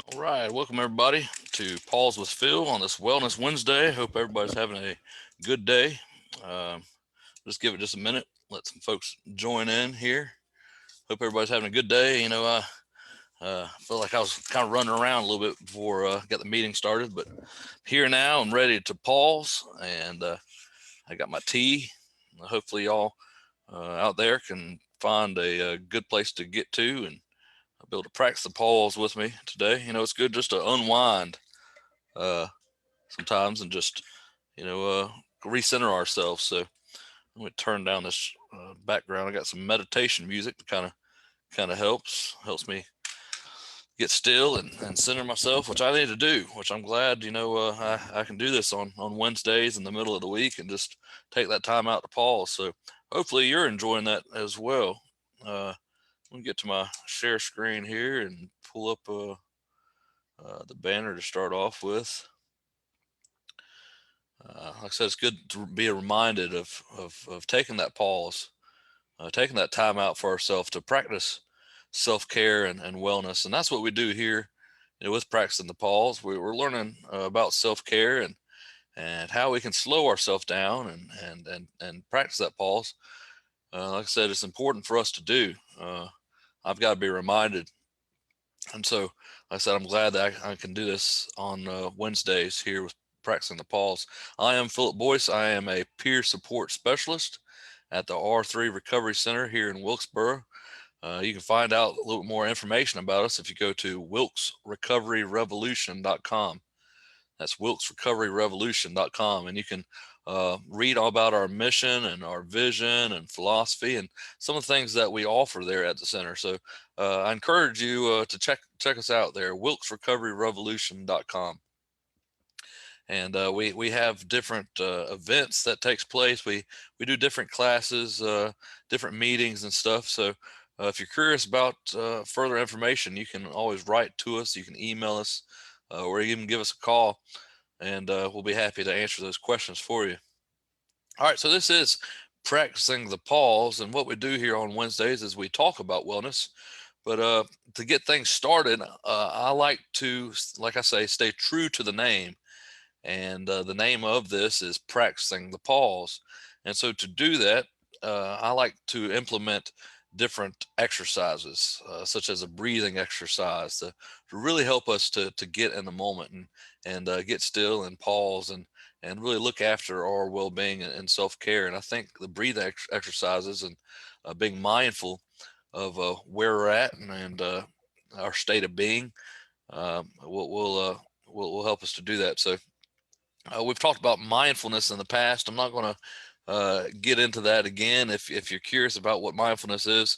All right, welcome everybody to Paul's with Phil on this Wellness Wednesday. Hope everybody's having a good day. Um, just give it just a minute, let some folks join in here. Hope everybody's having a good day. I feel like I was kind of running around a little bit before I got the meeting started, but here now I'm ready to pause, and I got my tea. Hopefully, y'all out there can find a good place to get to and be able to practice the pause with me today. It's good just to unwind uh, sometimes and just recenter ourselves. So I'm going to turn down this background. I got some meditation music that kind of helps me get still and center myself, which I need to do. Which I'm glad I can do this on Wednesdays in the middle of the week and just take that time out to pause. So hopefully you're enjoying that as well. Let me get to my share screen here and pull up the banner to start off with. Like I said, it's good to be reminded of taking that pause, taking that time out for ourselves to practice self care and wellness. And that's what we do here, with practicing the pause. We're learning about self care and how we can slow ourselves down and practice that pause. Like I said, it's important for us to do. I've got to be reminded. And so, like I said, I'm glad that I can do this on Wednesdays here with practicing the pause. I am Philip Boyce. I am a peer support specialist at the R3 Recovery Center here in Wilkesboro. You can find out a little more information about us if you go to wilkesrecoveryrevolution.com. That's wilkesrecoveryrevolution.com. And you can read all about our mission and our vision and philosophy and some of the things that we offer there at the center. So I encourage you to check us out there, wilkesrecoveryrevolution.com. And we have different events that takes place. We do different classes, different meetings and stuff. So if you're curious about further information, you can always write to us. You can email us, or even give us a call, and we'll be happy to answer those questions for you. All right, so this is practicing the pause, and what we do here on Wednesdays is we talk about wellness. But to get things started, I like to, like I say, stay true to the name, and the name of this is practicing the pause. And so to do that, I like to implement different exercises, such as a breathing exercise, to really help us to get in the moment and get still and pause and really look after our well-being and self-care. And I think the breathing exercises and being mindful of where we're at and our state of being will help us to do that. So we've talked about mindfulness in the past. I'm not going to get into that again. If you're curious about what mindfulness is,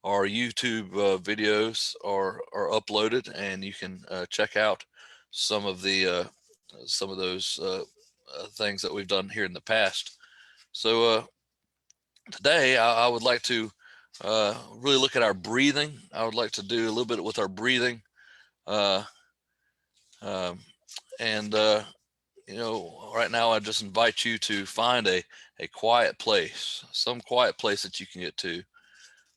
our YouTube videos are uploaded, and you can check out some of those things that we've done here in the past. So today, I would like to really look at our breathing. I would like to do a little bit with our breathing, uh, um, and right now I just invite you to find a quiet place, some quiet place that you can get to,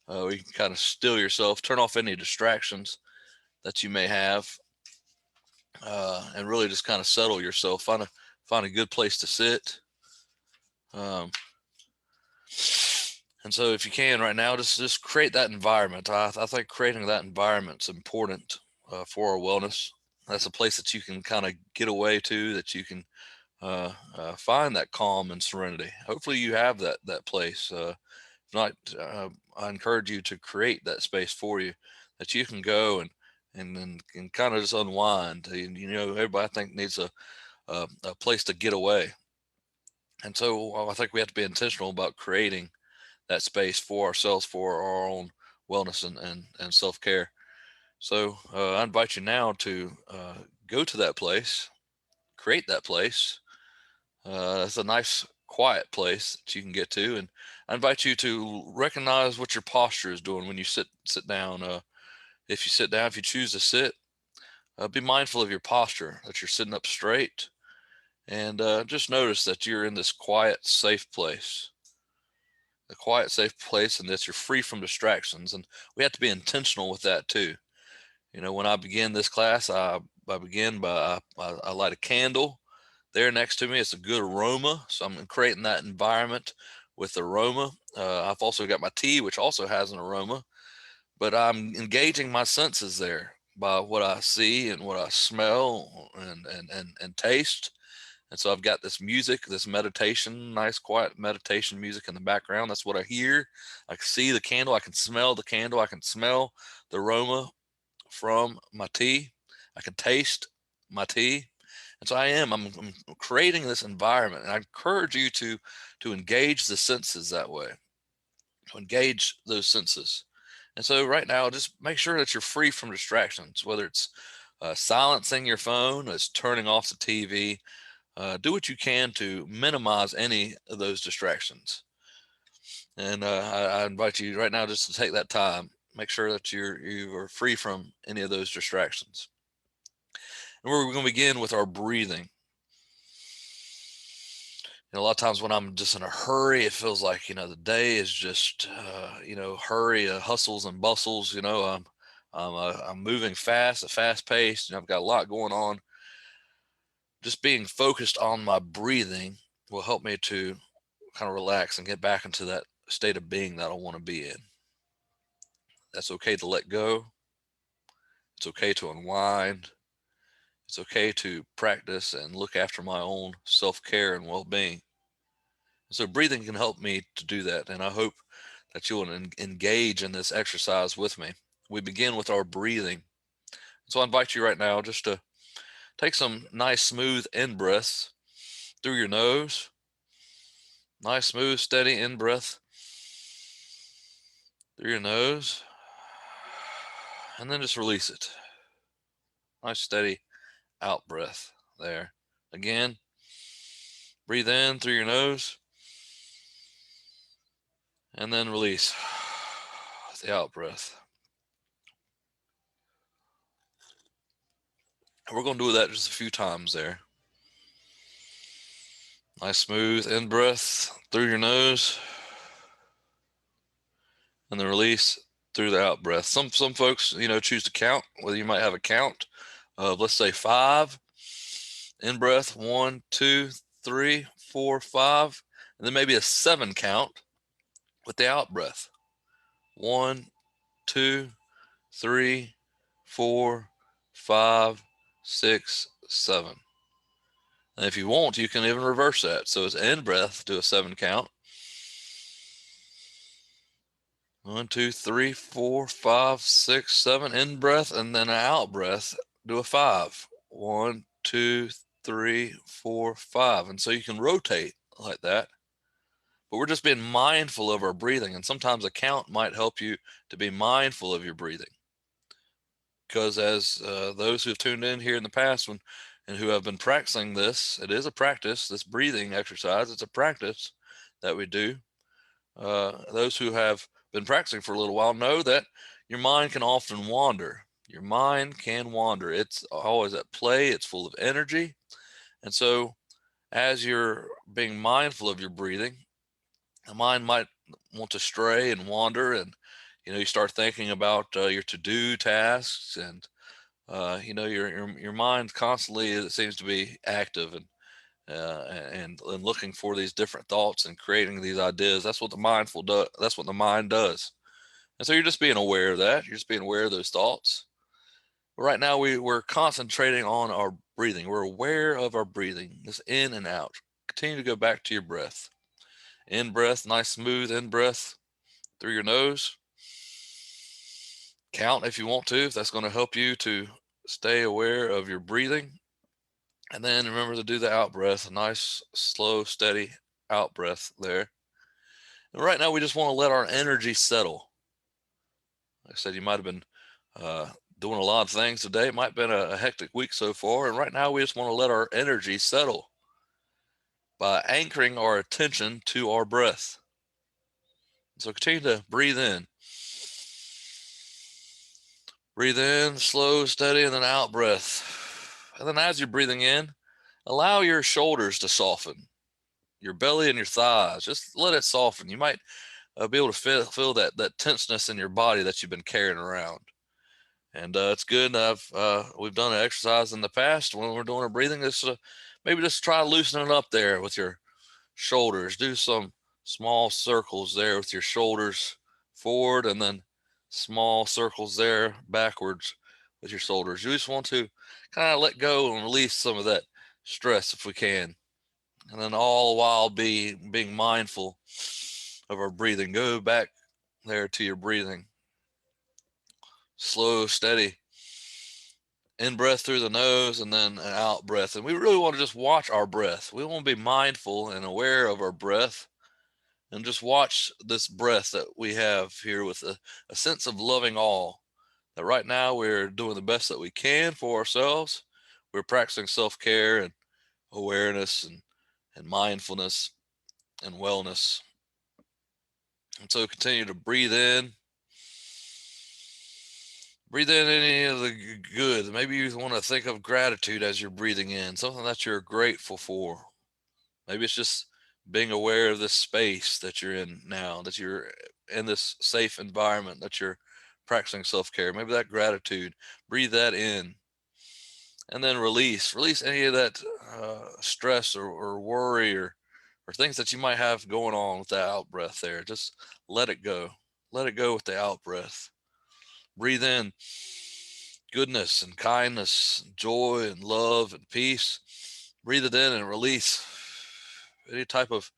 where you can kind of still yourself, turn off any distractions that you may have, and really just kind of settle yourself. Find a good place to sit. Um, and so, if you can right now, just create that environment. I think creating that environment is important for our wellness. That's a place that you can kind of get away to, that you can find that calm and serenity. Hopefully, you have that place. If not, I encourage you to create that space for you, that you can go and kind of just unwind. Everybody I think needs a place to get away, and so I think we have to be intentional about creating that space for ourselves, for our own wellness and self care. So I invite you now to go to that place, create that place. It's a nice, quiet place that you can get to, and I invite you to recognize what your posture is doing when you sit down. If you sit down, if you choose to sit, be mindful of your posture, that you're sitting up straight, and just notice that you're in this quiet, safe place. A quiet, safe place, and that you're free from distractions. And we have to be intentional with that too. When I begin this class, I begin by I light a candle there next to me. It's a good aroma, so I'm creating that environment with aroma. I've also got my tea, which also has an aroma, but I'm engaging my senses there by what I see and what I smell and taste. And so I've got this music, this meditation, nice quiet meditation music in the background. That's what I hear. I can see the candle. I can smell the candle. I can smell the aroma from my tea. I can taste my tea. And so I'm creating this environment. And I encourage you to engage the senses that way, to engage those senses. And so right now, just make sure that you're free from distractions, whether it's silencing your phone, it's turning off the TV. Do what you can to minimize any of those distractions. And I invite you right now just to take that time. Make sure that you are free from any of those distractions. And we're going to begin with our breathing. A lot of times when I'm just in a hurry, it feels like, the day is just, hurry, hustles and bustles. I'm moving fast, a fast pace, and I've got a lot going on. Just being focused on my breathing will help me to kind of relax and get back into that state of being that I want to be in. That's okay to let go. It's okay to unwind. It's okay to practice and look after my own self-care and well-being. So breathing can help me to do that, and I hope that you'll engage in this exercise with me. We begin with our breathing. So I invite you right now just to take some nice smooth in breaths through your nose. Nice smooth steady in breath through your nose, and then just release it. Nice steady out breath there. Again, breathe in through your nose and then release the out breath. And we're going to do that just a few times there. Nice smooth in breath through your nose and then release through the out breath. Some folks, choose to count, whether you might have a count of, let's say, 5 in breath, 1, 2, 3, 4, 5, and then maybe a 7 count with the out breath. 1, 2, 3, 4, 5, 6, 7. And if you want, you can even reverse that. So it's in breath, do a 7 count. 1, 2, 3, 4, 5, 6, 7 in breath, and then an out breath, do a 5. 1, 2, 3, 4, 5. And so you can rotate like that. But we're just being mindful of our breathing. And sometimes a count might help you to be mindful of your breathing. Because as those who have tuned in here in the past and who have been practicing this, it is a practice, this breathing exercise, it's a practice that we do. Those who have been practicing for a little while know that your mind can often wander. Your mind can wander. It's always at play. It's full of energy. And so as you're being mindful of your breathing, the mind might want to stray and wander, and you start thinking about your to-do tasks, and your mind constantly, it seems to be active and looking for these different thoughts and creating these ideas. That's what the mindful does. That's what the mind does. And so you're just being aware of that. You're just being aware of those thoughts. But right now we're concentrating on our breathing. We're aware of our breathing, this in and out. Continue to go back to your breath. In breath, nice smooth in breath through your nose. Count if you want to, if that's going to help you to stay aware of your breathing. And then remember to do the out breath, a nice, slow, steady out breath there. And right now we just want to let our energy settle. Like I said, you might have been doing a lot of things today. It might have been a hectic week so far. And right now we just want to let our energy settle by anchoring our attention to our breath. So continue to breathe in. Breathe in, slow, steady, and then out breath. And then as you're breathing in, allow your shoulders to soften. Your belly and your thighs, just let it soften. You might be able to feel that tenseness in your body that you've been carrying around. And it's good. We've done an exercise in the past when we're doing our breathing. Maybe just try loosening it up there with your shoulders. Do some small circles there with your shoulders forward, and then small circles there backwards with your shoulders. You just want to kind of let go and release some of that stress if we can. And then all while being mindful of our breathing. Go back there to your breathing. Slow, steady in breath through the nose and then an out breath. And we really want to just watch our breath. We want to be mindful and aware of our breath and just watch this breath that we have here with a sense of loving awe. That right now we're doing the best that we can for ourselves. We're practicing self-care and awareness and mindfulness and wellness. And so continue to breathe in. Breathe in any of the good. Maybe you want to think of gratitude as you're breathing in, something that you're grateful for. Maybe it's just being aware of this space that you're in now, that you're in this safe environment, that you're practicing self-care. Maybe that gratitude, breathe that in, and then release any of that stress or worry or things that you might have going on with that out breath there. Just let it go. Let it go with the out breath. Breathe in goodness and kindness, joy and love and peace. Breathe it in and release any type of,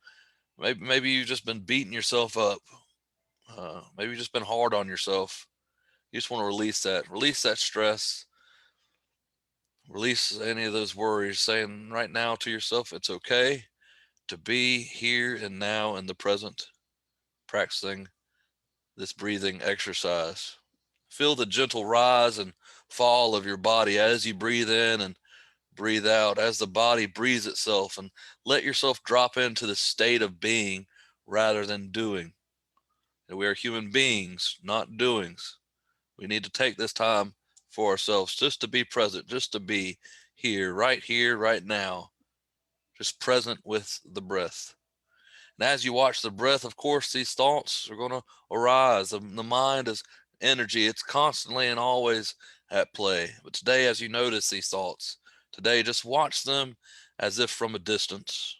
maybe you've just been beating yourself up. Maybe you've just been hard on yourself. You just want to release that stress, release any of those worries, saying right now to yourself, it's okay to be here and now in the present, practicing this breathing exercise. Feel the gentle rise and fall of your body as you breathe in and breathe out, as the body breathes itself, and let yourself drop into the state of being rather than doing. And we are human beings, not doings. We need to take this time for ourselves just to be present, just to be here, right now, just present with the breath. And as you watch the breath, of course, these thoughts are going to arise. The mind is energy, it's constantly and always at play. But today, as you notice these thoughts, today, just watch them as if from a distance.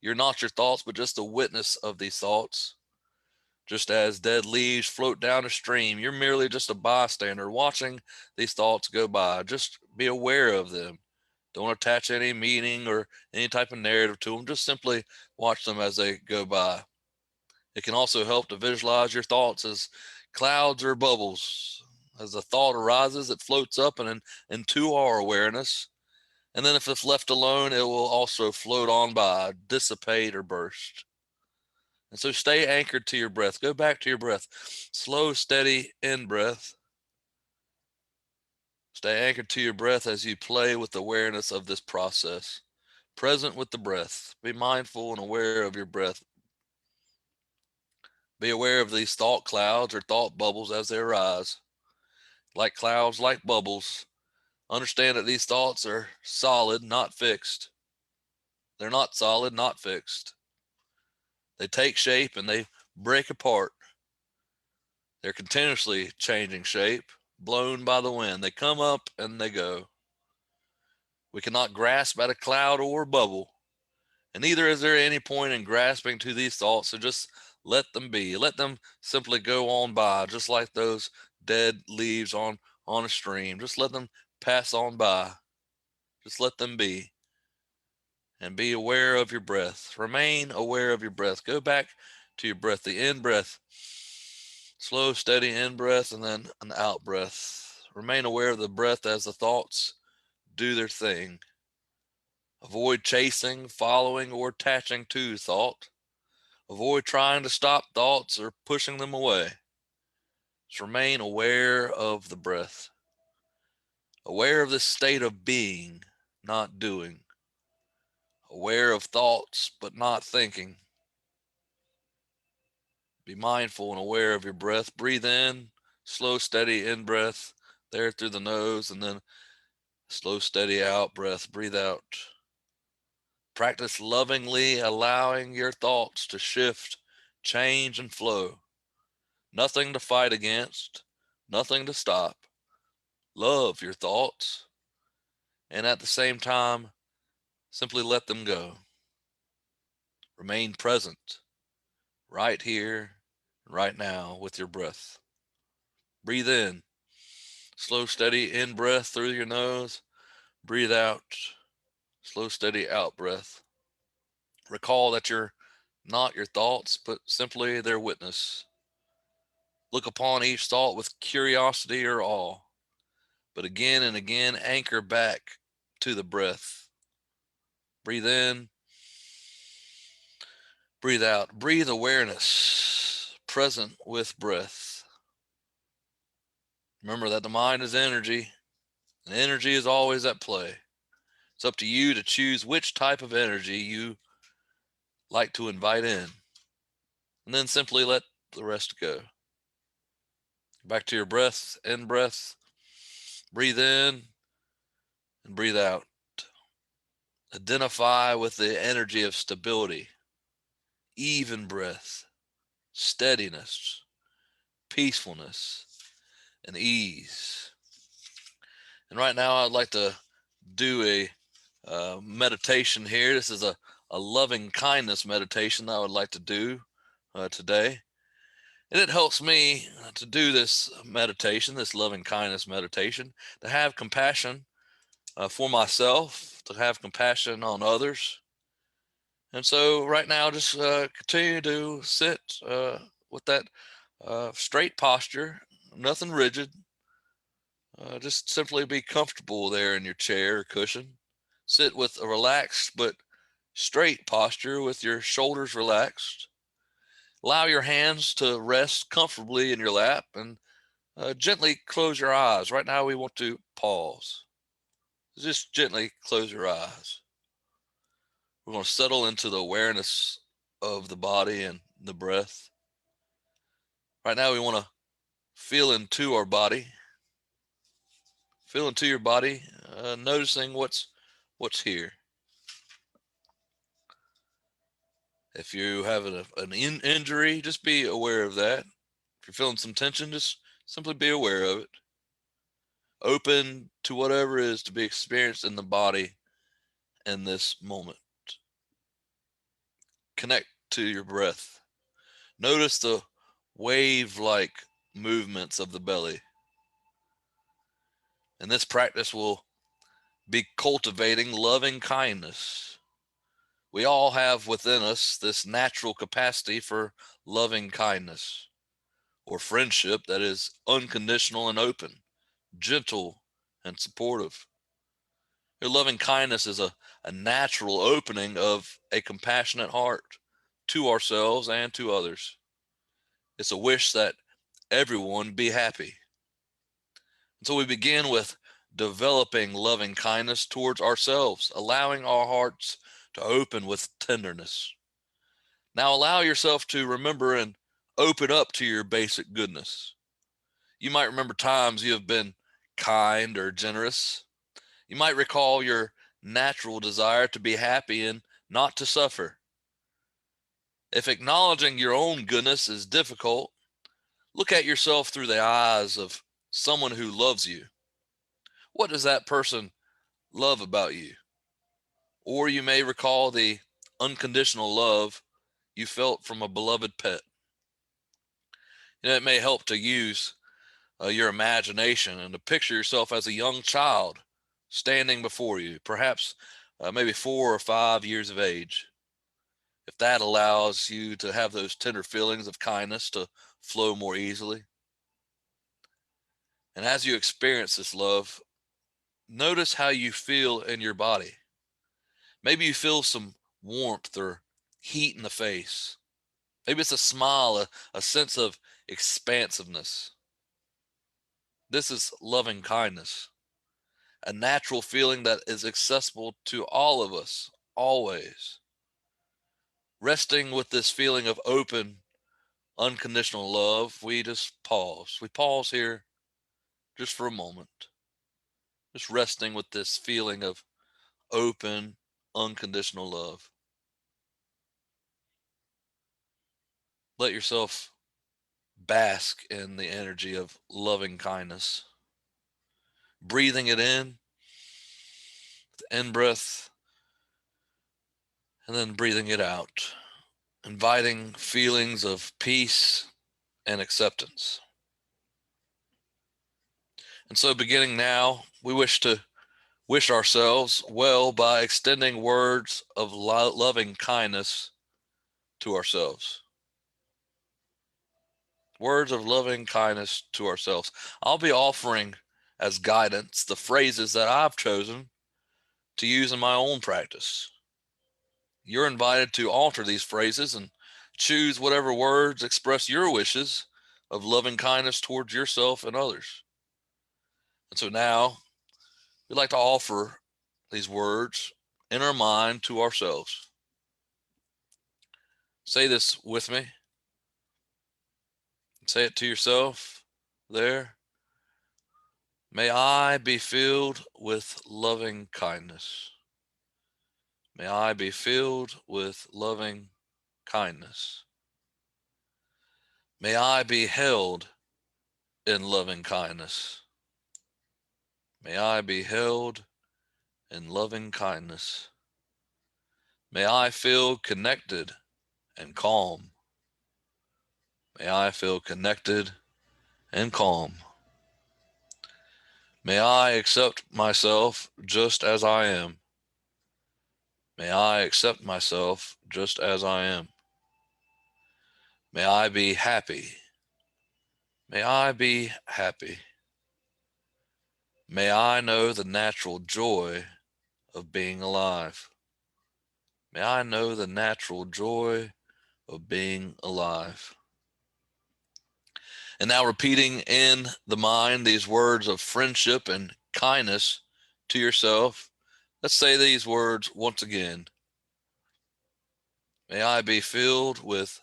You're not your thoughts, but just a witness of these thoughts. Just as dead leaves float down a stream, you're merely just a bystander watching these thoughts go by. Just be aware of them. Don't attach any meaning or any type of narrative to them. Just simply watch them as they go by. It can also help to visualize your thoughts as clouds or bubbles. As a thought arises, it floats up and into our awareness. And then if it's left alone, it will also float on by, dissipate, or burst. And so stay anchored to your breath. Go back to your breath. Slow, steady in breath. Stay anchored to your breath as you play with awareness of this process. Present with the breath. Be mindful and aware of your breath. Be aware of these thought clouds or thought bubbles as they arise. Like clouds, like bubbles. Understand that these thoughts are solid, not fixed. They're not solid, not fixed. They take shape and they break apart. They're continuously changing shape, blown by the wind. They come up and they go. We cannot grasp at a cloud or a bubble, and neither is there any point in grasping to these thoughts, so just let them be. Let them simply go on by, just like those dead leaves on a stream. Just let them pass on by. Just let them be. And be aware of your breath. Remain aware of your breath. Go back to your breath, the in breath. Slow, steady in breath, and then an out breath. Remain aware of the breath as the thoughts do their thing. Avoid chasing, following, or attaching to thought. Avoid trying to stop thoughts or pushing them away. Just remain aware of the breath. Aware of this state of being, not doing. Aware of thoughts, but not thinking. Be mindful and aware of your breath. Breathe in, slow, steady in breath there through the nose, and then slow, steady out breath. Breathe out. Practice lovingly allowing your thoughts to shift, change, and flow. Nothing to fight against, nothing to stop, love your thoughts, and at the same time, simply let them go. Remain present right here, right now with your breath. Breathe in, slow, steady in breath through your nose. Breathe out, slow, steady out breath. Recall that you're not your thoughts, but simply their witness. Look upon each thought with curiosity or awe, but again and again anchor back to the breath. Breathe in, breathe out. Breathe awareness, present with breath. Remember that the mind is energy, and energy is always at play. It's up to you to choose which type of energy you like to invite in, and then simply let the rest go. Back to your breath, in breath, breathe in and breathe out. Identify with the energy of stability, even breath, steadiness, peacefulness, and ease. And right now, I'd like to do a meditation here. This is a loving kindness meditation that I would like to do today. And it helps me to do this meditation, this loving kindness meditation, to have compassion for myself, to have compassion on others. And so, right now, just continue to sit with that straight posture, nothing rigid. Just simply be comfortable there in your chair or cushion. Sit with a relaxed but straight posture with your shoulders relaxed. Allow your hands to rest comfortably in your lap and gently close your eyes. Right now, we want to pause. Just gently close your eyes. We're going to settle into the awareness of the body and the breath. Right now, we want to feel into our body. Feel into your body, noticing what's here. If you have an injury, just be aware of that. If you're feeling some tension, just simply be aware of it. Open to whatever is to be experienced in the body in this moment. Connect to your breath. Notice the wave-like movements of the belly. And this practice will be cultivating loving kindness. We all have within us this natural capacity for loving kindness or friendship that is unconditional and open, gentle and supportive. Your loving kindness is a natural opening of a compassionate heart to ourselves and to others. It's a wish that everyone be happy. And so we begin with developing loving kindness towards ourselves, allowing our hearts to open with tenderness. Now allow yourself to remember and open up to your basic goodness. You might remember times you have been kind or generous. You might recall your natural desire to be happy and not to suffer. If acknowledging your own goodness is difficult, look at yourself through the eyes of someone who loves you. What does that person love about you? Or you may recall the unconditional love you felt from a beloved pet. It may help to use your imagination and to picture yourself as a young child standing before you, perhaps maybe 4 or 5 years of age. If that allows you to have those tender feelings of kindness to flow more easily. And as you experience this love, notice how you feel in your body. Maybe you feel some warmth or heat in the face. Maybe it's a smile, a sense of expansiveness. This is loving kindness, a natural feeling that is accessible to all of us, always. Resting with this feeling of open, unconditional love, we just pause. We pause here just for a moment, just resting with this feeling of open, unconditional love. Let yourself bask in the energy of loving kindness. breathing it in, the in breath, and then breathing it out, inviting feelings of peace and acceptance. And so, beginning now, we wish ourselves well by extending words of loving kindness to ourselves. Words of loving kindness to ourselves. I'll be offering as guidance the phrases that I've chosen to use in my own practice. You're invited to alter these phrases and choose whatever words express your wishes of loving kindness towards yourself and others. And so now we'd like to offer these words in our mind to ourselves. Say this with me. Say it to yourself there. May I be filled with loving kindness. May I be filled with loving kindness. May I be held in loving kindness. May I be held in loving kindness. May I feel connected and calm. May I feel connected and calm. May I accept myself just as I am. May I accept myself just as I am. May I be happy. May I be happy. May I know the natural joy of being alive. May I know the natural joy of being alive. And now repeating in the mind these words of friendship and kindness to yourself. Let's say these words once again. May I be filled with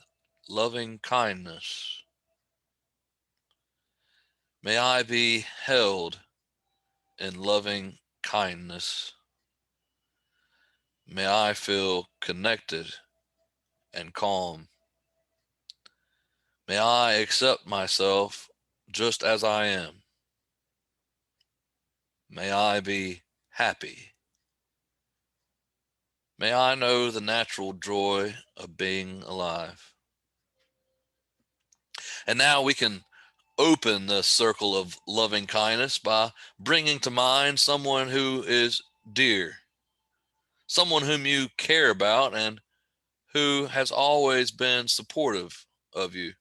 loving kindness. May I be held in loving kindness. May I feel connected and calm. May I accept myself just as I am. May I be happy. May I know the natural joy of being alive. And now we can open the circle of loving kindness by bringing to mind someone who is dear, someone whom you care about and who has always been supportive of you.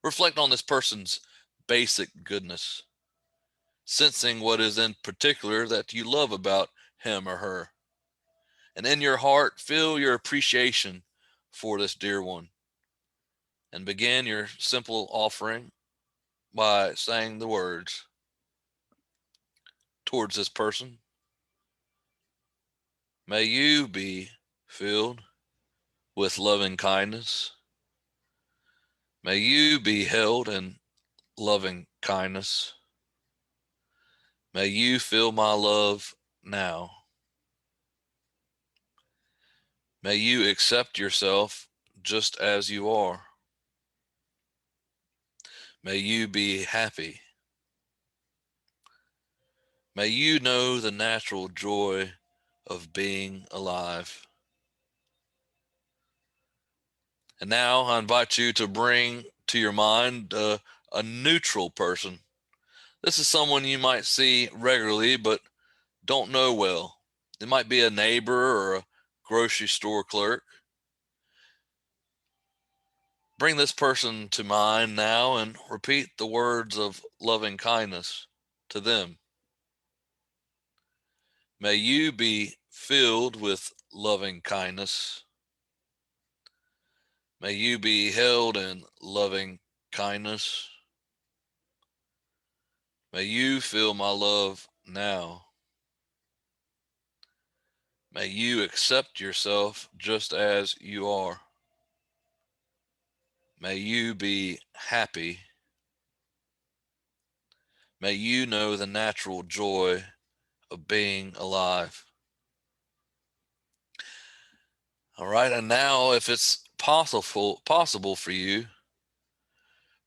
Reflect on this person's basic goodness, sensing what is in particular that you love about him or her. And in your heart, feel your appreciation for this dear one. And begin your simple offering by saying the words towards this person. May you be filled with loving kindness. May you be held in loving kindness. May you feel my love now. May you accept yourself just as you are. May you be happy. May you know the natural joy of being alive. And now I invite you to bring to your mind a neutral person. This is someone you might see regularly but don't know well. It might be a neighbor or a grocery store clerk. Bring this person to mind now and repeat the words of loving kindness to them. May you be filled with loving kindness. May you be held in loving kindness. May you feel my love now. May you accept yourself just as you are. May you be happy. May you know the natural joy of being alive. All right, and now if it's possible for you,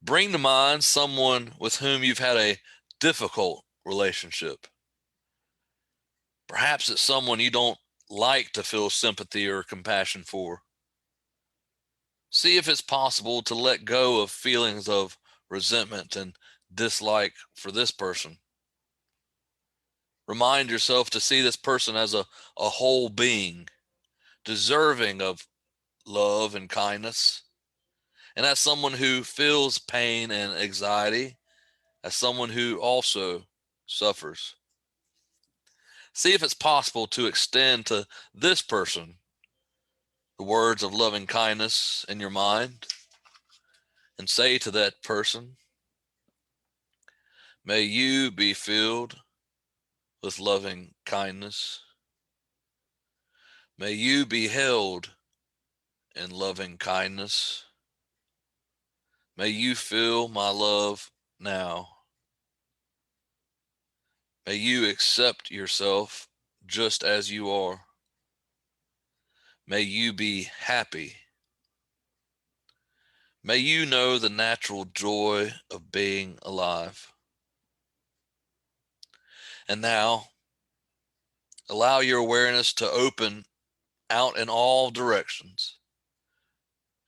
bring to mind someone with whom you've had a difficult relationship. Perhaps it's someone you don't like to feel sympathy or compassion for. See if it's possible to let go of feelings of resentment and dislike for this person. Remind yourself to see this person as a whole being, deserving of love and kindness, and as someone who feels pain and anxiety, as someone who also suffers. See if it's possible to extend to this person the words of loving kindness in your mind and say to that person, may you be filled with loving kindness. May you be held in loving kindness. May you feel my love now. May you accept yourself just as you are. May you be happy. May you know the natural joy of being alive. And now, allow your awareness to open out in all directions.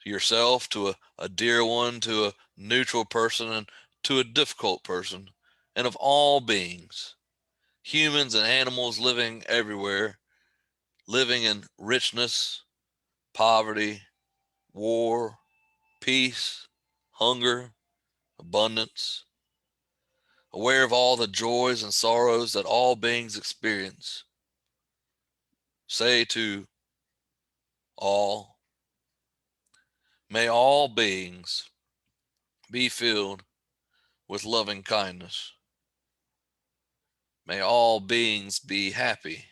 To yourself, to a dear one, to a neutral person, and to a difficult person, and of all beings, humans and animals living everywhere, living in richness, poverty, war, peace, hunger, abundance, aware of all the joys and sorrows that all beings experience. Say to all, may all beings be filled with loving kindness. May all beings be happy.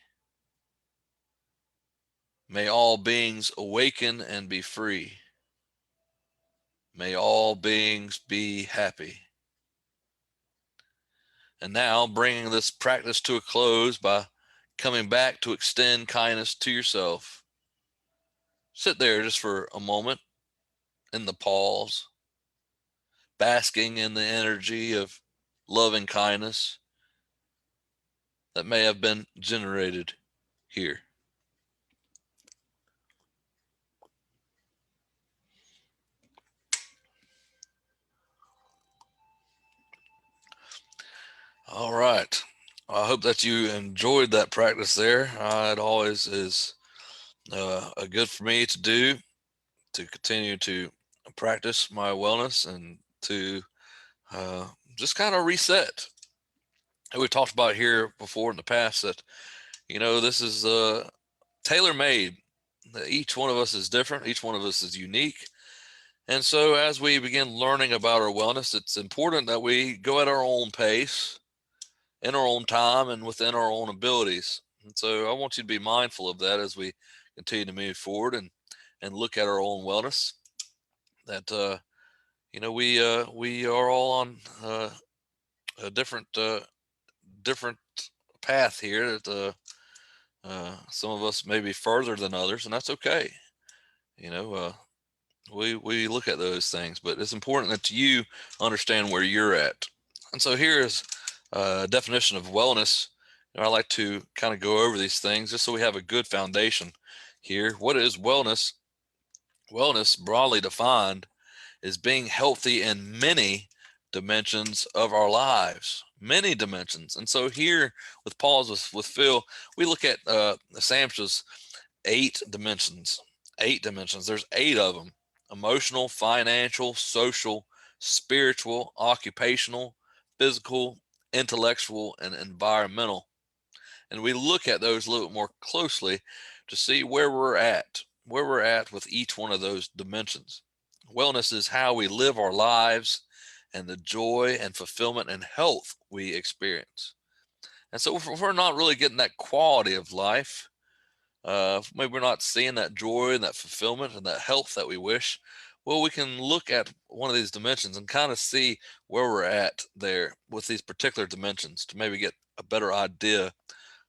May all beings awaken and be free. May all beings be happy. And now, bringing this practice to a close by coming back to extend kindness to yourself. Sit there just for a moment in the pause, basking in the energy of loving kindness that may have been generated here. All right. I hope that you enjoyed that practice there. It always is good for me to do, to continue to practice my wellness and to just kind of reset. And we talked about here before in the past that, this is tailor made. Each one of us is different, each one of us is unique. And so, as we begin learning about our wellness, it's important that we go at our own pace, in our own time, and within our own abilities. And so, I want you to be mindful of that as we continue to move forward and look at our own wellness. That we are all on a different path here. That some of us may be further than others, and that's okay. You know, we look at those things, but it's important that you understand where you're at. And so here's a definition of wellness. I like to kind of go over these things just so we have a good foundation here. What is wellness? Wellness, broadly defined, is being healthy in many dimensions of our lives, many dimensions. And so here with Paul's, with Phil, we look at Sam's 8 dimensions. 8 dimensions. There's 8 of them: emotional, financial, social, spiritual, occupational, physical, intellectual, and environmental. And we look at those a little bit more closely to see where we're at with each one of those dimensions. Wellness is how we live our lives and the joy and fulfillment and health we experience. And so if we're not really getting that quality of life, maybe we're not seeing that joy and that fulfillment and that health that we wish, well, we can look at one of these dimensions and kind of see where we're at there with these particular dimensions to maybe get a better idea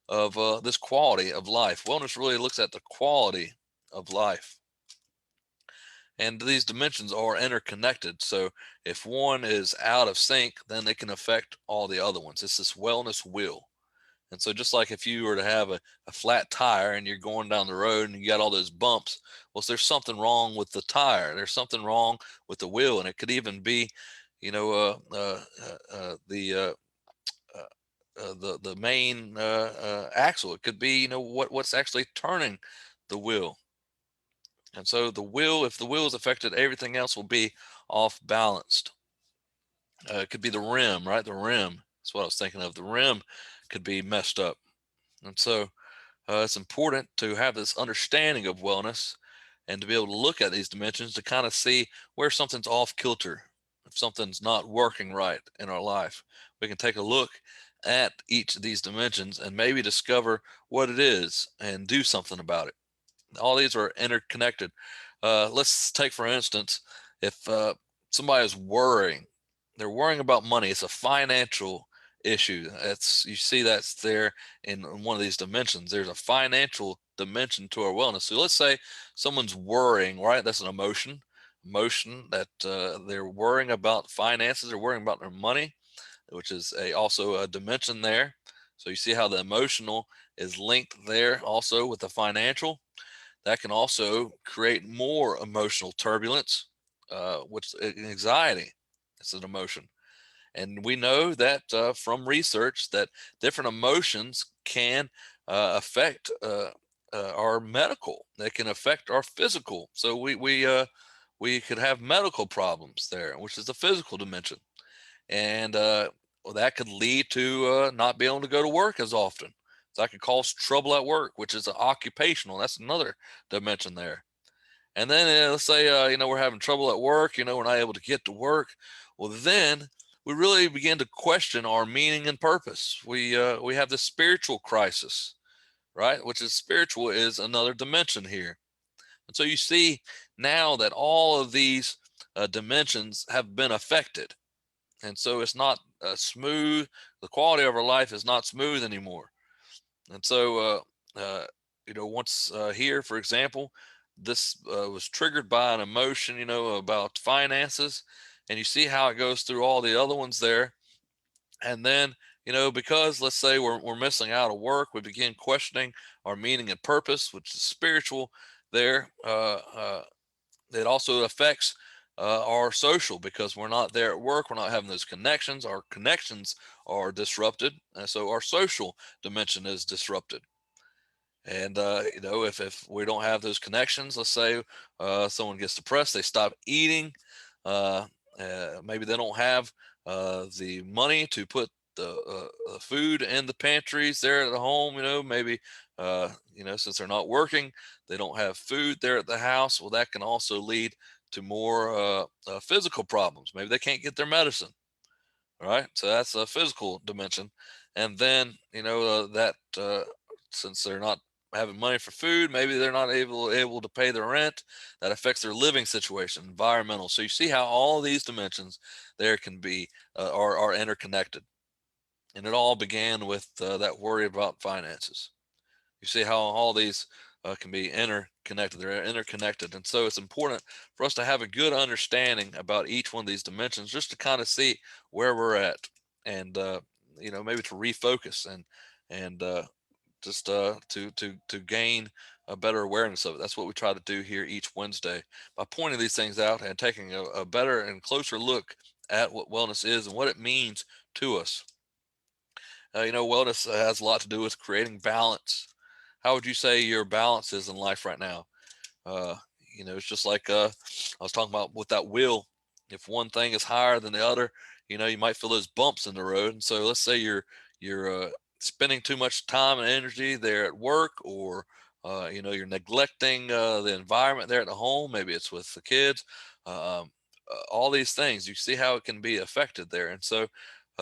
of this quality of life. Wellness really looks at the quality of life. And these dimensions are interconnected. So if one is out of sync, then it can affect all the other ones. It's this wellness wheel. And so just like if you were to have a flat tire and you're going down the road and you got all those bumps, well, there's something wrong with the tire. There's something wrong with the wheel. And it could even be, you know, the main axle. It could be, you know, what's actually turning the wheel. And so the wheel, if the wheel is affected, everything else will be off balanced. It could be the rim, right? The rim. That's what I was thinking of. The rim could be messed up. And so it's important to have this understanding of wellness and to be able to look at these dimensions to kind of see where something's off kilter, if something's not working right in our life. We can take a look at each of these dimensions and maybe discover what it is and do something about it. All these are interconnected. Let's take, for instance, if somebody is worrying, they're worrying about money. It's a financial issue. It's, you see that's there in one of these dimensions. There's a financial dimension to our wellness. So let's say someone's worrying, right? That's an emotion that they're worrying about finances. They're worrying about their money, which is also a dimension there. So you see how the emotional is linked there also with the financial. That can also create more emotional turbulence, which anxiety is an emotion. And we know that from research that different emotions can affect our medical. They can affect our physical. So we could have medical problems there, which is the physical dimension, and well, that could lead to not being able to go to work as often. So that could cause trouble at work, which is occupational. That's another dimension there. And then let's say you know, we're having trouble at work. You know, we're not able to get to work. Well, then we really begin to question our meaning and purpose. We have this spiritual crisis, right? Which is spiritual is another dimension here. And so you see now that all of these dimensions have been affected, and so it's not smooth. The quality of our life is not smooth anymore. And so you know, once here, for example, this was triggered by an emotion, you know, about finances, and you see how it goes through all the other ones there. And then, you know, because let's say we're missing out of work, we begin questioning our meaning and purpose, which is spiritual there. It also affects our social, because we're not there at work, we're not having those connections, our connections are disrupted, and so our social dimension is disrupted. And you know, if we don't have those connections, let's say someone gets depressed, they stop eating, uh, maybe they don't have the money to put the food in the pantries there at the home, you know, maybe you know, since they're not working, they don't have food there at the house. Well, that can also lead to more physical problems. Maybe they can't get their medicine, right? So that's a physical dimension. And then, you know, that since they're not having money for food, maybe they're not able to pay their rent. That affects their living situation, environmental. So you see how all these dimensions there can be are interconnected. And it all began with that worry about finances. You see how all these can be interconnected. They're interconnected. And so it's important for us to have a good understanding about each one of these dimensions, just to kind of see where we're at, and you know, maybe to refocus and just to gain a better awareness of it. That's what we try to do here each Wednesday by pointing these things out and taking a better and closer look at what wellness is and what it means to us. You know, wellness has a lot to do with creating balance. How would you say your balance is in life right now? Uh, you know, it's just like I was talking about with that wheel. If one thing is higher than the other, you know, you might feel those bumps in the road. And so let's say you're spending too much time and energy there at work, or you know, you're neglecting the environment there at the home. Maybe it's with the kids. All these things, you see how it can be affected there. And so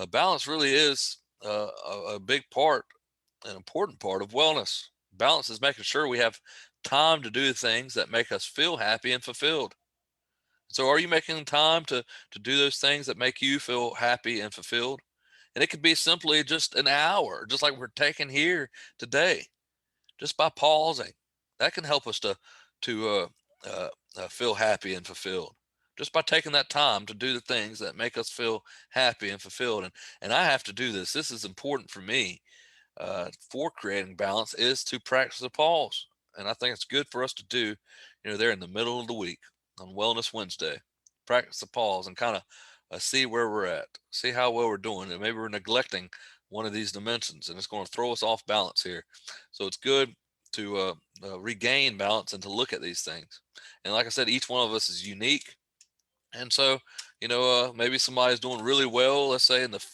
balance really is a big part, an important part of wellness. Balance is making sure we have time to do things that make us feel happy and fulfilled. So are you making time to do those things that make you feel happy and fulfilled? And it could be simply just an hour, just like we're taking here today, just by pausing. That can help us to feel happy and fulfilled just by taking that time to do the things that make us feel happy and fulfilled. And I have to do this. This is important for me for creating balance is to practice the pause. And I think it's good for us to do, there in the middle of the week on Wellness Wednesday. Practice the pause and kind of see where we're at, see how well we're doing. And maybe we're neglecting one of these dimensions and it's going to throw us off balance here. So it's good to regain balance and to look at these things. And like I said, each one of us is unique. And so, maybe somebody's doing really well, let's say in the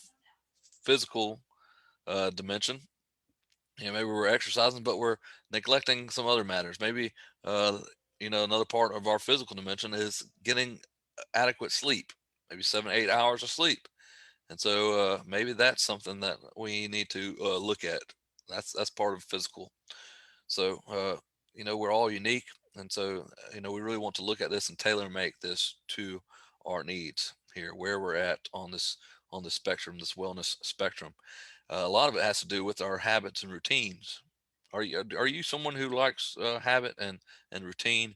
physical dimension. Maybe we're exercising, but we're neglecting some other matters. Maybe, uh, another part of our physical dimension is getting adequate sleep, maybe 7, 8 hours of sleep. And so maybe that's something that we need to look at. That's part of physical. So, we're all unique. And so, we really want to look at this and tailor make this to our needs here, where we're at on this spectrum, this wellness spectrum. A lot of it has to do with our habits and routines. Are you someone who likes habit and routine?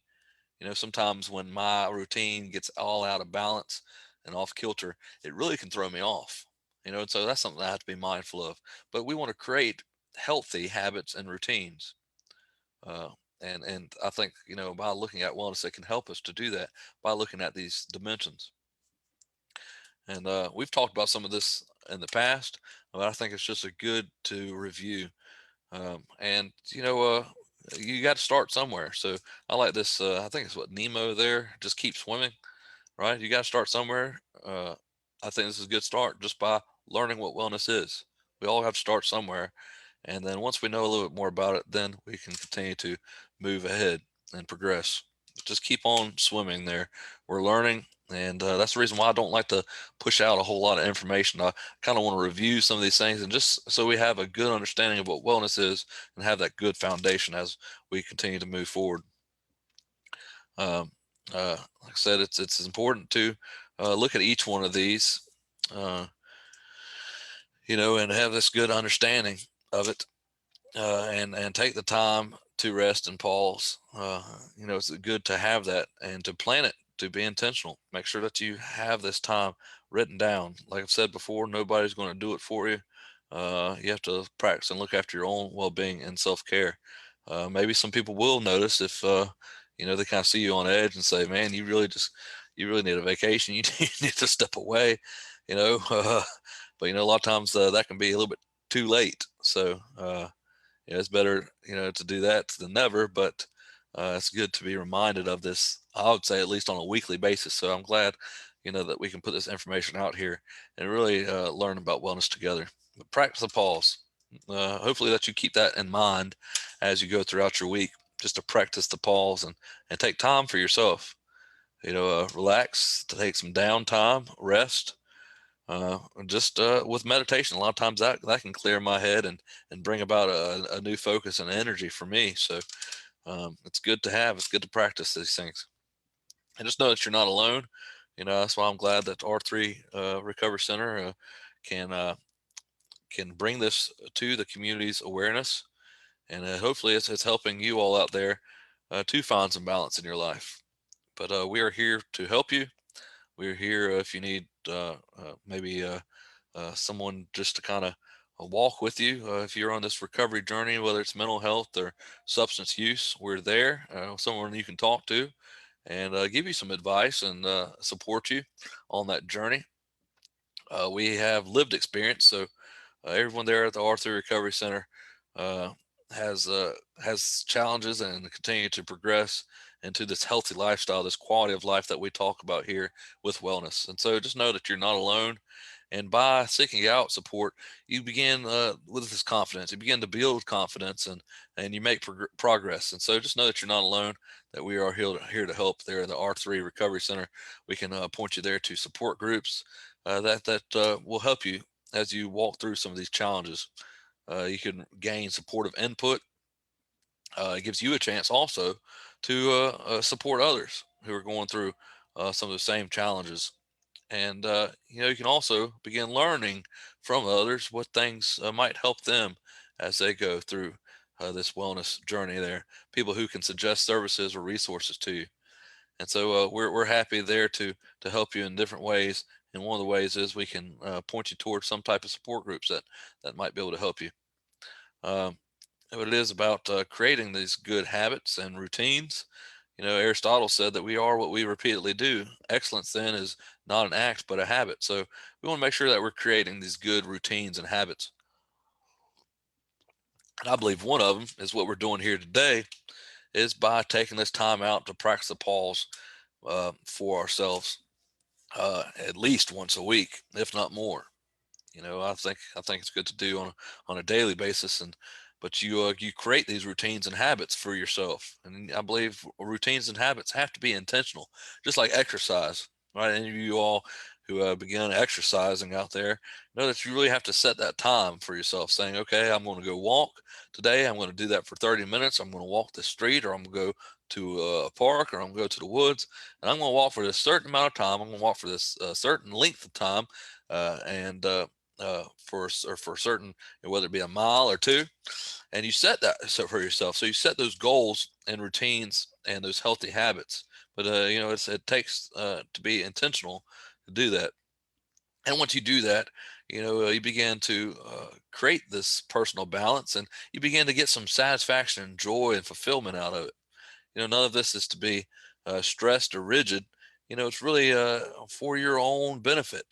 Sometimes when my routine gets all out of balance and off kilter, it really can throw me off. And so that's something I have to be mindful of. But we want to create healthy habits and routines. Uh, and I think by looking at wellness, it can help us to do that by looking at these dimensions. And we've talked about some of this in the past, but I think it's just a good to review. And you got to start somewhere. So I like this. I think it's what Nemo there. Just keep swimming, right? You got to start somewhere. I think this is a good start just by learning what wellness is. We all have to start somewhere, and then once we know a little bit more about it, then we can continue to move ahead and progress. Just keep on swimming there. We're learning. And that's the reason why I don't like to push out a whole lot of information. I kind of want to review some of these things and just so we have a good understanding of what wellness is and have that good foundation as we continue to move forward. Um, like I said, it's important to look at each one of these, uh, and have this good understanding of it, and take the time to rest and pause. It's good to have that and to plan it, to be intentional. Make sure that you have this time written down. Like I've said before, nobody's going to do it for you. You have to practice and look after your own well-being and self-care. Maybe some people will notice if they kind of see you on edge and say, "Man, you really need a vacation. You need to step away." You know, but a lot of times that can be a little bit too late. So it's better to do that than never. But it's good to be reminded of this. I would say at least on a weekly basis. So I'm glad that we can put this information out here and really learn about wellness together. But practice the pause. Hopefully that you keep that in mind as you go throughout your week, just to practice the pause and take time for yourself. Relax, to take some downtime, rest, just with meditation. A lot of times that can clear my head and bring about a new focus and energy for me. So it's good to have. It's good to practice these things, and just know that you're not alone. That's why I'm glad that R3 Recovery Center can uh, can bring this to the community's awareness, and hopefully it's helping you all out there to find some balance in your life. But we are here to help you. We're here if you need maybe someone just to kind of walk with you if you're on this recovery journey, whether it's mental health or substance use. We're there, someone you can talk to and give you some advice and support you on that journey. We have lived experience, so everyone there at the R3 Recovery Center uh, has uh, has challenges and continue to progress into this healthy lifestyle, this quality of life that we talk about here with wellness. And so, just know that you're not alone. And by seeking out support, you begin with this confidence. You begin to build confidence, and you make progress. And so, just know that you're not alone. That we are here to help there in the R3 Recovery Center. We can point you there to support groups that will help you as you walk through some of these challenges. You can gain supportive input. It gives you a chance also to support others who are going through some of the same challenges. And you can also begin learning from others what things might help them as they go through this wellness journey there. People who can suggest services or resources to you. And so we're happy there to help you in different ways. And one of the ways is we can point you towards some type of support groups that might be able to help you. Um, what it is about creating these good habits and routines. Aristotle said that we are what we repeatedly do. Excellence then is not an act, but a habit. So we want to make sure that we're creating these good routines and habits. And I believe one of them is what we're doing here today is by taking this time out to practice the pause for ourselves at least once a week, if not more. I think it's good to do on a daily basis, and but you create these routines and habits for yourself, and I believe routines and habits have to be intentional, just like exercise, right? And you all who begin exercising out there know that you really have to set that time for yourself, saying, okay, I'm going to go walk today. I'm going to do that for 30 minutes. I'm going to walk the street, or I'm going to go to a park, or I'm going to go to the woods, and I'm going to walk for this certain amount of time. I'm going to walk for this certain length of time, and for certain, whether it be a mile or two, and you set that so for yourself. So you set those goals and routines and those healthy habits. But it takes to be intentional to do that. And once you do that, you begin to create this personal balance, and you begin to get some satisfaction and joy and fulfillment out of it. None of this is to be stressed or rigid. It's really for your own benefit.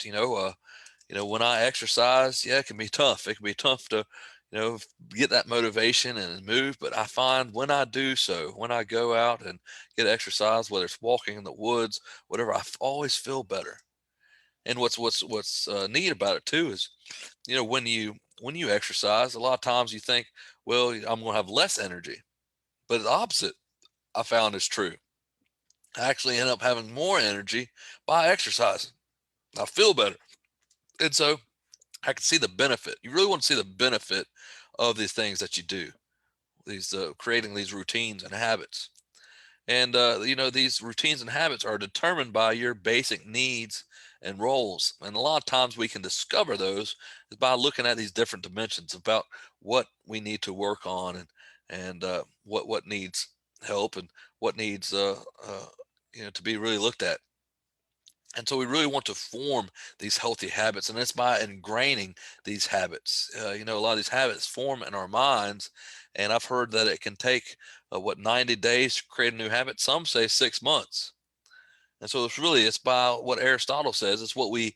When I exercise, yeah, it can be tough. It can be tough to, get that motivation and move. But I find when I do so, when I go out and get exercise, whether it's walking in the woods, whatever, always feel better. And what's neat about it too is, when you exercise, a lot of times you think, well, I'm going to have less energy, but the opposite I found is true. I actually end up having more energy by exercising. I feel better, and so I can see the benefit. You really want to see the benefit of these things that you do, these creating these routines and habits. And these routines and habits are determined by your basic needs and roles. And a lot of times we can discover those is by looking at these different dimensions about what we need to work on, and what needs help, and what needs to be really looked at. And so we really want to form these healthy habits, and it's by ingraining these habits. A lot of these habits form in our minds, and I've heard that it can take 90 days to create a new habit. Some say 6 months. And so it's by what Aristotle says. It's what we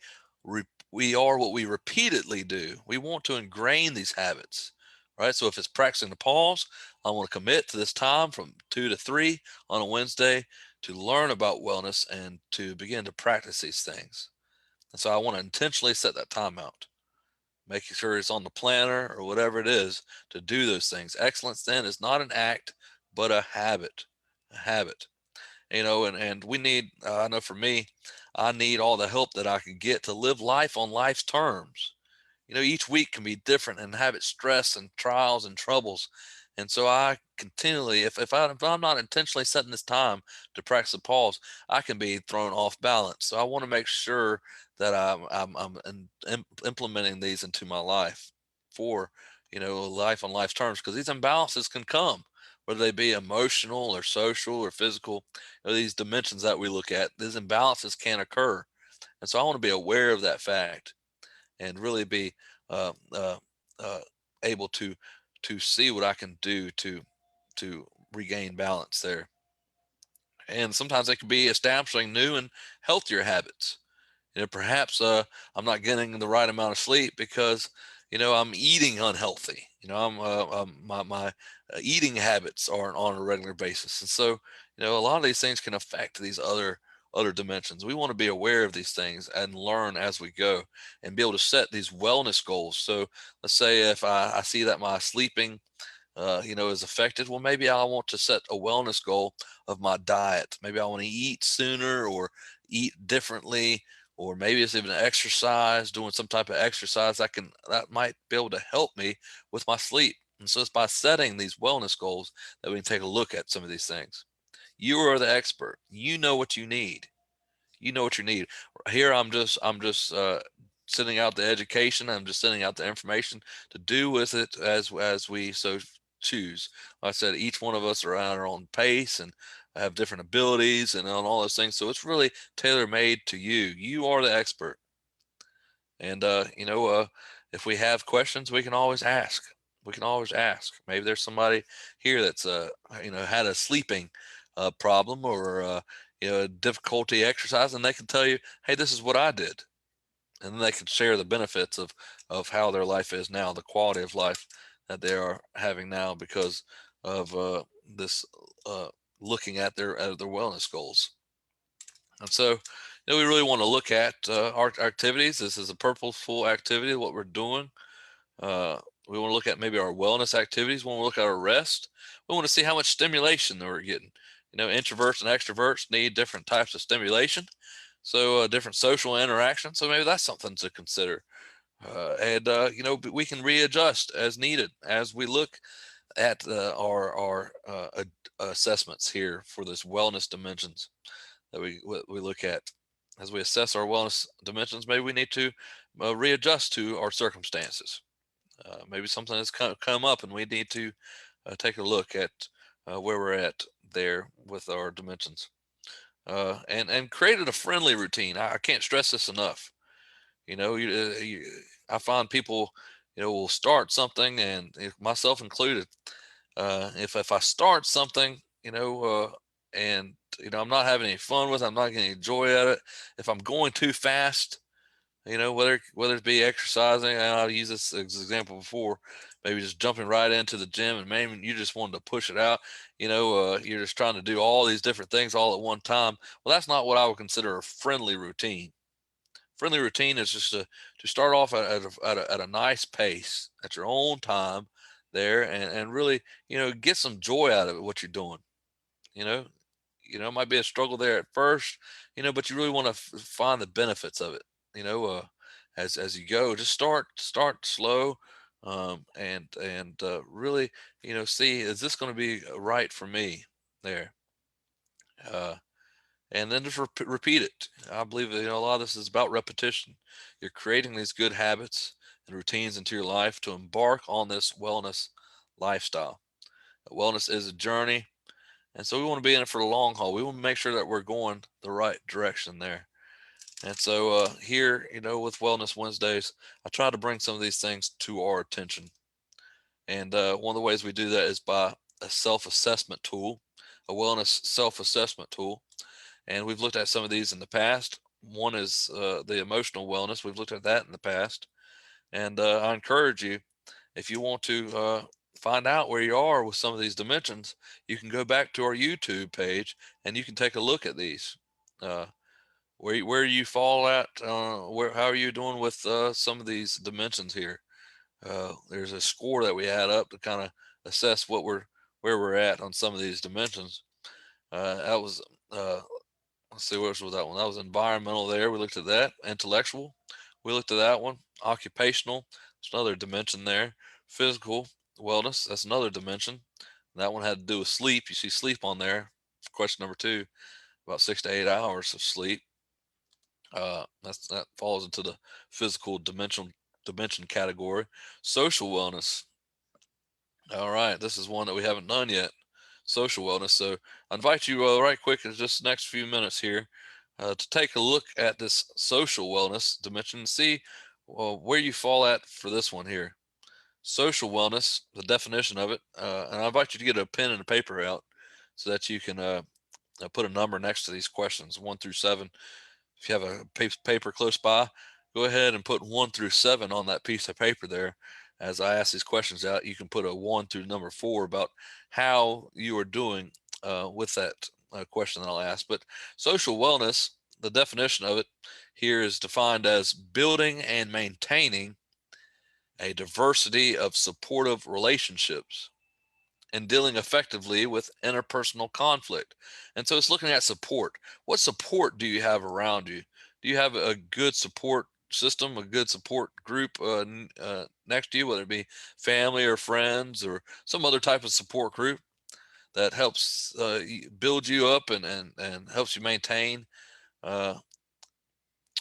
are what we repeatedly do. We want to ingrain these habits, right? So if it's practicing the pause, I want to commit to this time from 2 to 3 on a Wednesday to learn about wellness and to begin to practice these things. And so I want to intentionally set that time out, making sure it's on the planner or whatever it is to do those things. Excellence then is not an act, but a habit. A habit. And we need, I know for me, I need all the help that I can get to live life on life's terms. Each week can be different and have its stress and trials and troubles. And so I continually, if I'm not intentionally setting this time to practice the pause, I can be thrown off balance. So I want to make sure that I'm implementing these into my life for, life on life's terms, because these imbalances can come, whether they be emotional or social or physical. These dimensions that we look at, these imbalances can occur. And so I want to be aware of that fact and really be uh, uh, uh, able to see what I can do to regain balance there. And sometimes it can be establishing new and healthier habits. Perhaps I'm not getting the right amount of sleep because I'm eating unhealthy. My eating habits aren't on a regular basis, and so a lot of these things can affect these other dimensions. We want to be aware of these things and learn as we go, and be able to set these wellness goals. So let's say if I see that my sleeping is affected, well, maybe I want to set a wellness goal of my diet. Maybe I want to eat sooner or eat differently, or maybe it's even exercise, doing some type of exercise that might be able to help me with my sleep. And so it's by setting these wellness goals that we can take a look at some of these things. You are the expert. You know what you need. You know what you need. Here I'm just sending out the education. I'm just sending out the information to do with it as we so choose. Like I said, each one of us are at our own pace, and have different abilities and on all those things. So it's really tailor made to you. You are the expert. And if we have questions, we can always ask. We can always ask. Maybe there's somebody here that's had a sleeping problem, or difficulty exercising. They can tell you, hey, this is what I did, and then they can share the benefits of how their life is now, the quality of life that they are having now because of this uh, looking at their wellness goals. And so, we really want to look at our activities. This is a purposeful activity, what we're doing. Uh, we want to look at maybe our wellness activities. We want to look at our rest. We want to see how much stimulation that we're getting. Introverts and extroverts need different types of stimulation. So, different social interaction. So maybe that's something to consider. We can readjust as needed as we look at our assessments here for this wellness dimensions that we look at. As we assess our wellness dimensions, maybe we need to readjust to our circumstances. Maybe something has come up and we need to take a look at where we're at there with our dimensions. And created a friendly routine. I can't stress this enough. I find people, will start something, and myself included. If I start something, and I'm not having any fun with it, I'm not getting any joy out of it. If I'm going too fast, whether it be exercising, and I'll use this as an example before, maybe just jumping right into the gym, and maybe you just wanted to push it out. You're just trying to do all these different things all at one time. Well, that's not what I would consider a friendly routine. Friendly routine is just to start off at a nice pace at your own time there, and really get some joy out of it, what you're doing. you know it might be a struggle there at first, but you really want to find the benefits of it, as you go. Just start slow, and really see, is this going to be right for me there. uh, and then just repeat it. I believe that a lot of this is about repetition. You're creating these good habits and routines into your life to embark on this wellness lifestyle. Wellness is a journey, and so we want to be in it for the long haul. We want to make sure that we're going the right direction there. And so here, with Wellness Wednesdays, I try to bring some of these things to our attention. And one of the ways we do that is by a self-assessment tool, a wellness self-assessment tool. And we've looked at some of these in the past. One is the emotional wellness. We've looked at that in the past. And I encourage you, if you want to find out where you are with some of these dimensions, you can go back to our YouTube page and you can take a look at these. Uh, where you fall at, how are you doing with some of these dimensions here? There's a score that we add up to kind of assess where we're at on some of these dimensions. That was let's see, what was that one? That was environmental there. We looked at that. Intellectual. We looked at that one. Occupational. That's another dimension there. Physical wellness. That's another dimension. That one had to do with sleep. You see sleep on there. Question number 2, about 6 to 8 hours of sleep. That falls into the physical dimension category. Social wellness. All right, this is one that we haven't done yet. Social wellness. So I invite you right quick in just the next few minutes here to take a look at this social wellness dimension and see where you fall at for this one here. Social wellness, the definition of it, and I invite you to get a pen and a paper out so that you can put a number next to these questions, 1 through 7. If you have a paper close by, go ahead and put 1 through 7 on that piece of paper there. As I ask these questions out, you can put a 1 through number 4 about how you are doing with that question that I'll ask. But social wellness, the definition of it here is defined as building and maintaining a diversity of supportive relationships and dealing effectively with interpersonal conflict. And so it's looking at support. What support do you have around you? Do you have a good support system, a good support group next to you, whether it be family or friends or some other type of support group that helps build you up and helps you maintain uh,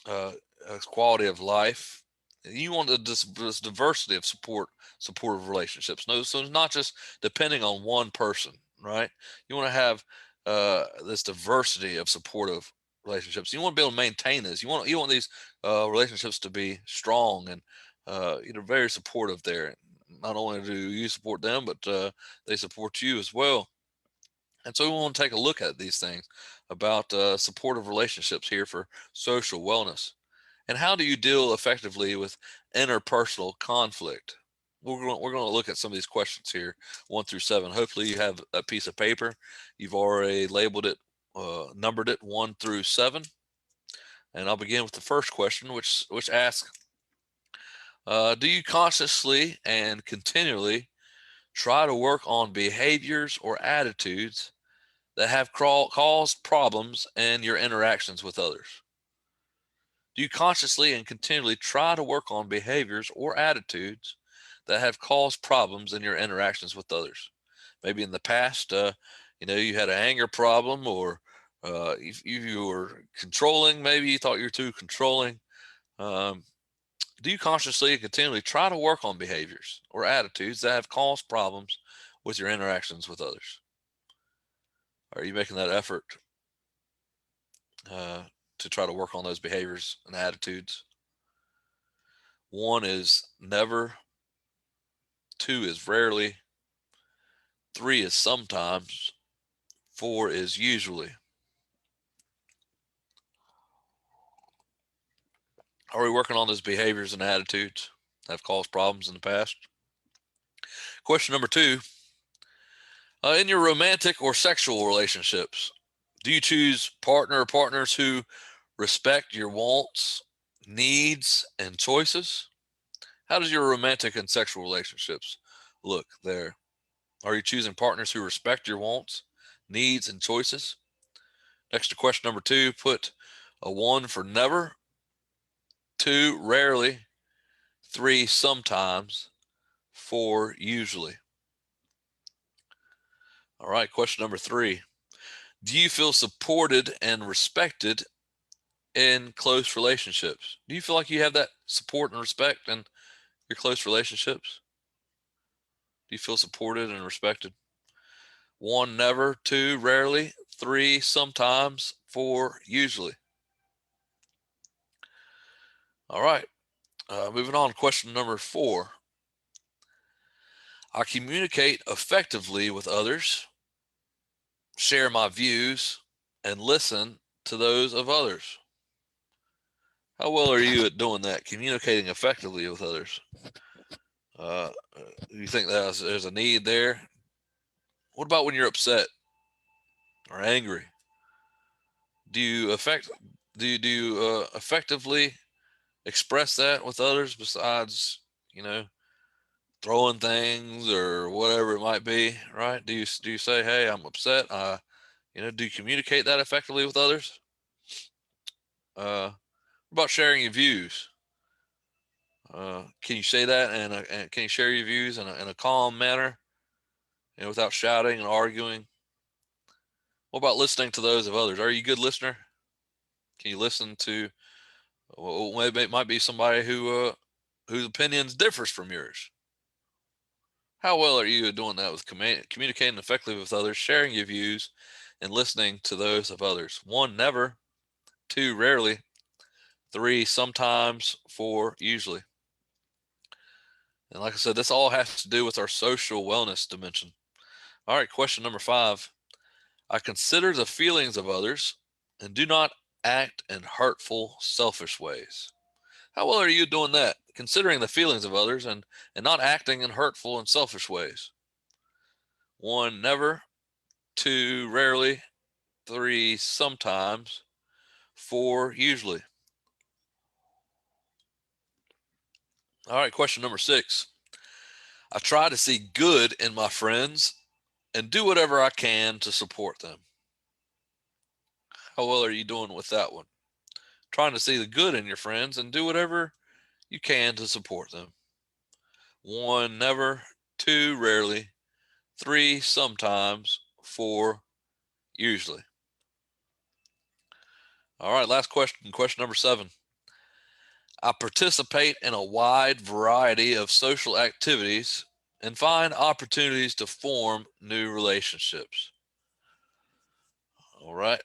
uh, a quality of life? You want this diversity of supportive relationships. No, so it's not just depending on one person, right? You want to have this diversity of supportive relationships. You want to be able to maintain this. You want these relationships to be strong and very supportive there. Not only do you support them, but they support you as well. And so we want to take a look at these things about supportive relationships here for social wellness. And how do you deal effectively with interpersonal conflict? We're going to look at some of these questions here, 1 through 7. Hopefully you have a piece of paper. You've already labeled it, numbered it 1 through 7. And I'll begin with the first question, which asks, do you consciously and continually try to work on behaviors or attitudes that have caused problems in your interactions with others? Do you consciously and continually try to work on behaviors or attitudes that have caused problems in your interactions with others? Maybe in the past, you had an anger problem, or if you were controlling, maybe you thought you were too controlling. Um, do you consciously and continually try to work on behaviors or attitudes that have caused problems with your interactions with others? Are you making that effort uh, to try to work on those behaviors and attitudes? 1 is never, 2 is rarely, 3 is sometimes, 4 is usually. Are we working on those behaviors and attitudes that have caused problems in the past? Question number 2, in your romantic or sexual relationships, do you choose partner or partners who respect your wants, needs, and choices? How does your romantic and sexual relationships look there? Are you choosing partners who respect your wants, needs, and choices? Next to question number 2, put a 1 for never, 2 rarely, 3 sometimes, 4 usually. All right, question number 3. Do you feel supported and respected in close relationships? Do you feel like you have that support and respect in your close relationships? Do you feel supported and respected? 1 never, 2 rarely, 3 sometimes, 4 usually. All right, moving on. Question number 4. I communicate effectively with others, share my views, and listen to those of others. How well are you at doing that, communicating effectively with others? Uh, you think that there's a need there? What about when you're upset or angry? Do you effectively express that with others besides you know throwing things or whatever it might be? Right? Do you say, hey, I'm upset? Do you communicate that effectively with others? What about sharing your views? Can you say that, and can you share your views in a calm manner, without shouting and arguing? What about listening to those of others? Are you a good listener? Can you listen to, well, maybe it might be somebody whose opinions differs from yours? How well are you at doing that with communicating effectively with others, sharing your views, and listening to those of others? 1 never, 2 rarely, 3 sometimes, 4 usually. And like I said, this all has to do with our social wellness dimension. All right, question number 5. I consider the feelings of others and do not act in hurtful, selfish ways. How well are you doing that? Considering the feelings of others and not acting in hurtful and selfish ways. 1 never, 2 rarely, 3 sometimes, 4 usually. All right, question number 6. I try to see good in my friends and do whatever I can to support them. How well are you doing with that one? Trying to see the good in your friends and do whatever you can to support them. 1 never, 2 rarely, 3 sometimes, 4 usually. All right, last question, question number 7. I participate in a wide variety of social activities and find opportunities to form new relationships. All right.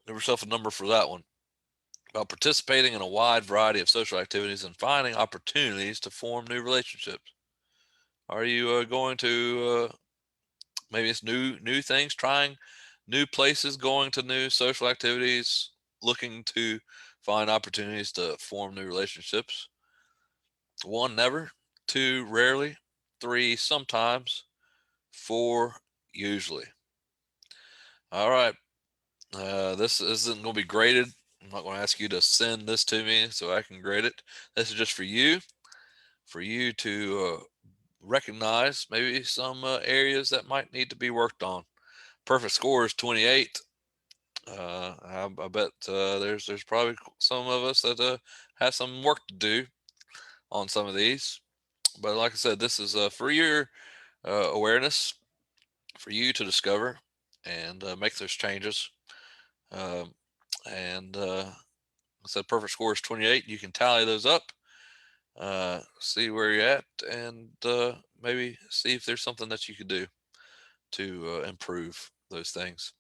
Give yourself a number for that one. About participating in a wide variety of social activities and finding opportunities to form new relationships. Are you going to maybe it's new things, trying new places, going to new social activities, looking to find opportunities to form new relationships? One, never. Two, rarely. Three, sometimes. Four, usually. All right. This isn't going to be graded. I'm not going to ask you to send this to me so I can grade it. This is just for you to recognize maybe some areas that might need to be worked on. Perfect score is 28. I bet there's probably some of us that have some work to do on some of these. But like I said, this is for your awareness, for you to discover and make those changes. Um, and I said perfect score is 28. You can tally those up, see where you're at, and maybe see if there's something that you could do to improve those things.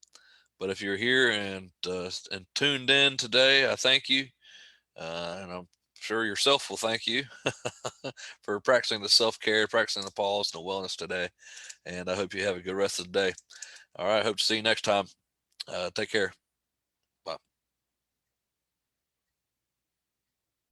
But if you're here and tuned in today, I thank you, and I'm sure yourself will thank you for practicing the self care, practicing the pause and the wellness today. And I hope you have a good rest of the day. All right, hope to see you next time. Take care.